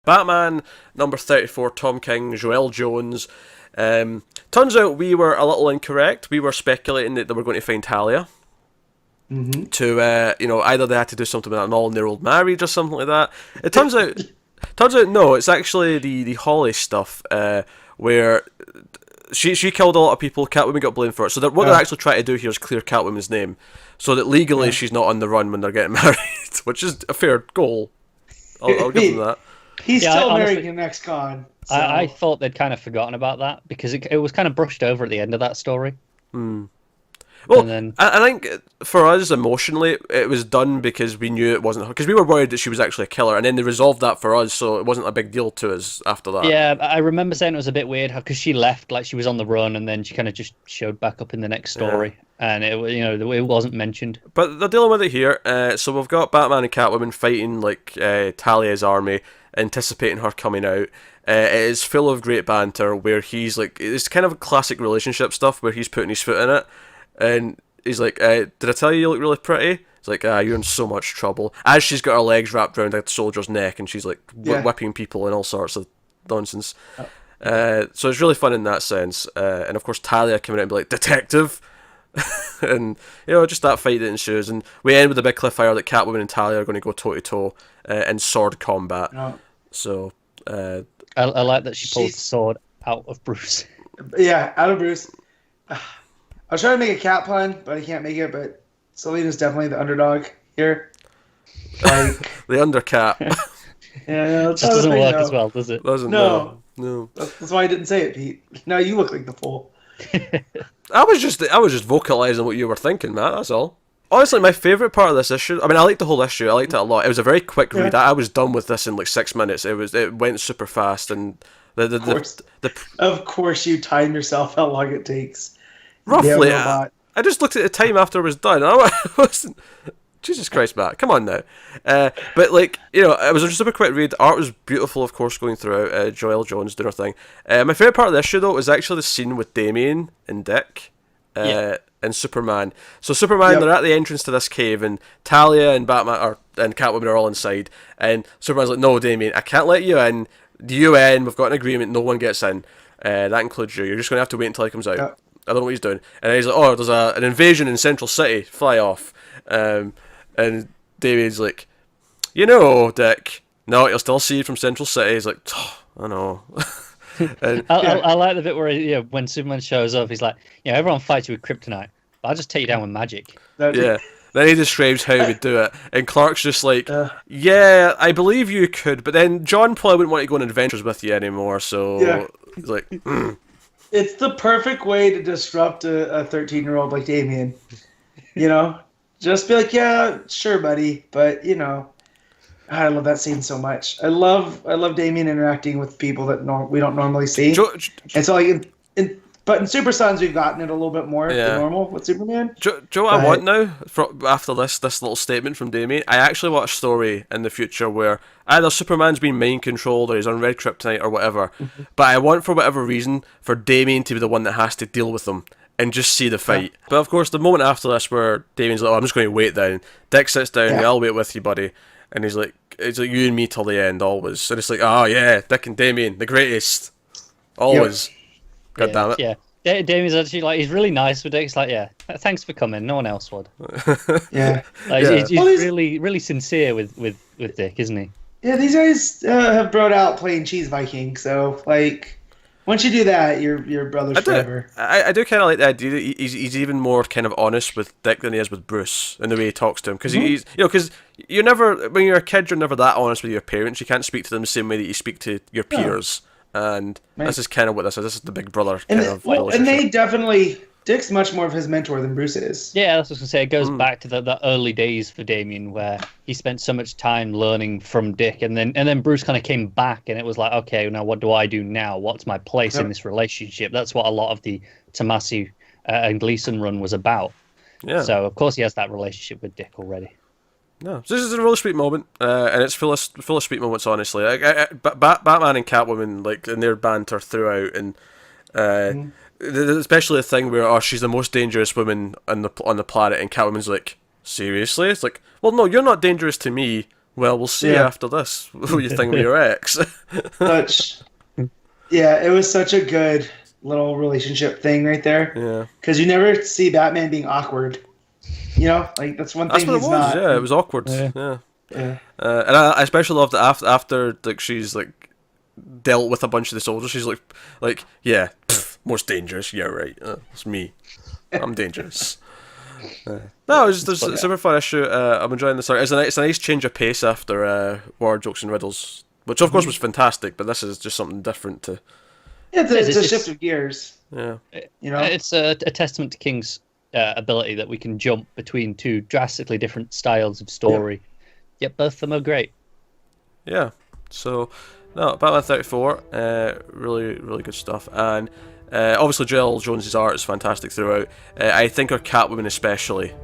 Batman number 34, Tom King, Joelle Jones. Turns out we were a little incorrect. We were speculating that they were going to find Talia. To either they had to do something with an all-in-their-old marriage or something like that. It turns out no, it's actually the Holly stuff where she killed a lot of people. Catwoman got blamed for it. So what they're actually trying to do here is clear Catwoman's name, so that legally she's not on the run when they're getting married, which is a fair goal. I'll give them that. He's still marrying him next con. So. I thought they'd kind of forgotten about that because it was kind of brushed over at the end of that story. Well, I think for us, emotionally, it was done because we knew it wasn't her. Because we were worried that she was actually a killer, and then they resolved that for us, so it wasn't a big deal to us after that. Yeah, I remember saying it was a bit weird because she left, like she was on the run, and then she kind of just showed back up in the next story, and it wasn't mentioned. But they're dealing with it here. So we've got Batman and Catwoman fighting like Talia's army, anticipating her coming out. It is full of great banter where he's like, it's kind of classic relationship stuff where he's putting his foot in it. And he's like, did I tell you look really pretty? It's like, you're in so much trouble. As she's got her legs wrapped around a soldier's neck and she's like whipping people and all sorts of nonsense. So it's really fun in that sense. And of course Talia coming out and be like, detective! And, just that fight that ensues. And we end with a big cliffhanger that Catwoman and Talia are going to go toe-to-toe in sword combat. Oh. So... I like that she pulls the sword out of Bruce. Yeah, out of Bruce. I was trying to make a cat pun, but I can't make it. But Selina's definitely the underdog here. Like the undercat. Yeah, it just doesn't work as well, does it? Doesn't. No. That's why I didn't say it, Pete. Now you look like the fool. I was just vocalizing what you were thinking, Matt. That's all. Honestly, my favourite part of this issue, I mean, I liked the whole issue, I liked it a lot. It was a very quick read. I was done with this in like 6 minutes. It went super fast, and of course you time yourself how long it takes. Roughly, I just looked at the time after it was done, and I wasn't... Jesus Christ, Matt, come on now. But like, it was a super quick read. Art was beautiful, of course, going throughout. Joelle Jones doing her thing. My favourite part of the issue, though, was actually the scene with Damian and Dick. And Superman. So Superman, they're at the entrance to this cave, and Talia and Batman and Catwoman are all inside. And Superman's like, "No, Damien, I can't let you in. The UN, we've got an agreement. No one gets in. That includes you. You're just going to have to wait until he comes out." I don't know what he's doing. And he's like, "Oh, there's an invasion in Central City. Fly off." And Damien's like, Dick, no, you'll still see you from Central City. He's like, I know. And, I like the bit where when Superman shows up, he's like, everyone fights you with kryptonite, but I'll just take you down with magic. Yeah. Then he describes how he would do it, and Clark's just like, yeah, I believe you could, but then John probably wouldn't want to go on adventures with you anymore, so he's like, It's the perfect way to disrupt a 13-year-old like Damien. Just be like, yeah, sure, buddy, but, I love that scene so much. I love Damien interacting with people that we don't normally see. And so, like, but in Super Sons, we've gotten it a little bit more than normal with Superman. Joe, I want now, after this little statement from Damien, I actually want a story in the future where either Superman's been mind-controlled or he's on red kryptonite or whatever, but I want, for whatever reason, for Damien to be the one that has to deal with them and just see the fight. But, of course, the moment after this where Damien's like, I'm just going to wait down. Dick sits down, I'll wait with you, buddy. And he's like, it's like you and me till the end, always. And it's like, oh yeah, Dick and Damien, the greatest. Always. God damn it. Yeah, Damien's actually like, he's really nice with Dick. He's like, yeah, thanks for coming. No one else would. He's really, really sincere with Dick, isn't he? Yeah, these guys have brought out playing Cheese Viking, so like, once you do that, you're brothers forever. I do kind of like the idea that he's even more kind of honest with Dick than he is with Bruce in the way he talks to him. Because he's, because you're never, when you're a kid, you're never that honest with your parents. You can't speak to them the same way that you speak to your peers. And this is kind of what this is. This is the big brother kind of relationship. And they definitely, Dick's much more of his mentor than Bruce is. Yeah, that's what I was going to say. It goes back to the early days for Damien where he spent so much time learning from Dick, and then Bruce kind of came back, and it was like, okay, now what do I do now? What's my place in this relationship? That's what a lot of the Tomasi and Gleason run was about. Yeah. So, of course, he has that relationship with Dick already. No, so this is a really sweet moment, and it's full of sweet moments. Honestly, Batman and Catwoman, like, in their banter throughout, and especially the thing where she's the most dangerous woman on the planet, and Catwoman's like, seriously? It's like, well, no, you're not dangerous to me. Well, we'll see Yeah. after this what you think of your ex. Such, yeah, it was such a good little relationship thing right there. Yeah. Because you never see Batman being awkward. You know, like that's one That's thing what it he's was. not. Yeah, it was awkward. Yeah. Yeah. Yeah. And I especially loved that after like she's like dealt with a bunch of the soldiers. She's like yeah, most dangerous. Yeah, right. It's me. I'm dangerous. No, it's just a super fun issue. I'm enjoying this. It's a nice change of pace after War Jokes and Riddles, which of course was fantastic. But this is just something different to. Yeah, it's a shift of gears. Yeah. You know, It's a testament to King's ability that we can jump between two drastically different styles of story. Yet both of them are great. Yeah. So, no, Batman 34, really, really good stuff. And obviously, Joel Jones's art is fantastic throughout. I think our Catwoman especially